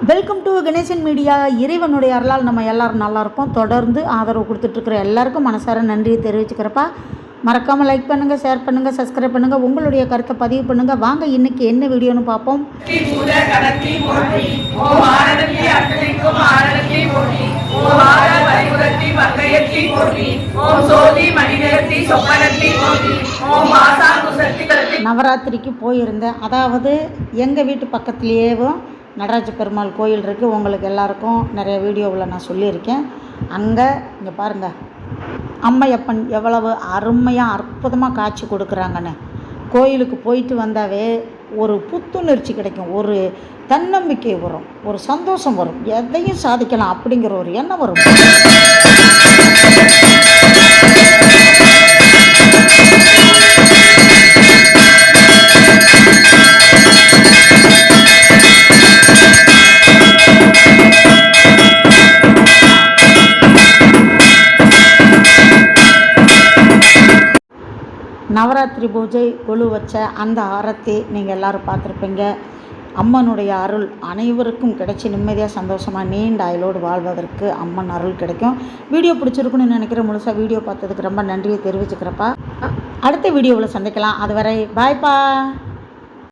Welcome to Ganesan media. இறைவனுடைய அருளால் நம்ம எல்லோரும் நல்லா இருப்போம். தொடர்ந்து ஆதரவு கொடுத்துட்ருக்குற எல்லாருக்கும் மனசார நன்றியை தெரிவிச்சுக்கிறப்பா. மறக்காமல் லைக் பண்ணுங்கள், ஷேர் பண்ணுங்கள், சப்ஸ்கிரைப் பண்ணுங்கள், உங்களுடைய கருத்தை பதிவு பண்ணுங்கள். வாங்க இன்றைக்கி என்ன வீடியோன்னு பார்ப்போம். நவராத்திரிக்கு போயிருந்தேன். அதாவது எங்கள் வீட்டு பக்கத்துலேயேவும் நடராஜ பெருமாள் கோயில் இருக்குது. உங்களுக்கு எல்லாருக்கும் நிறைய வீடியோவில் நான் சொல்லியிருக்கேன். அங்கே இங்கே பாருங்கள், அம்மையப்பன் எவ்வளவு அருமையாக அற்புதமாக காட்சி கொடுக்குறாங்கன்னு. கோயிலுக்கு போயிட்டு வந்தாவே ஒரு புத்துணர்ச்சி கிடைக்கும், ஒரு தன்னம்பிக்கை வரும், ஒரு சந்தோஷம் வரும், எதையும் சாதிக்கலாம் அப்படிங்கிற ஒரு எண்ணம் வரும். நவராத்திரி பூஜை கொலு வச்ச அந்த ஆரத்தி நீங்கள் எல்லோரும் பார்த்துருப்பீங்க. அம்மனுடைய அருள் அனைவருக்கும் கிடைச்சி நிம்மதியாக சந்தோஷமாக நீண்ட ஆயுளோடு வாழ்வதற்கு அம்மன் அருள் கிடைக்கும். வீடியோ பிடிச்சிருக்குன்னு நினைக்கிறேன். முழுசாக வீடியோ பார்த்ததுக்கு ரொம்ப நன்றியை தெரிவிச்சுக்கிறப்பா. அடுத்த வீடியோவில் சந்திக்கலாம். அதுவரை பாய்ப்பா.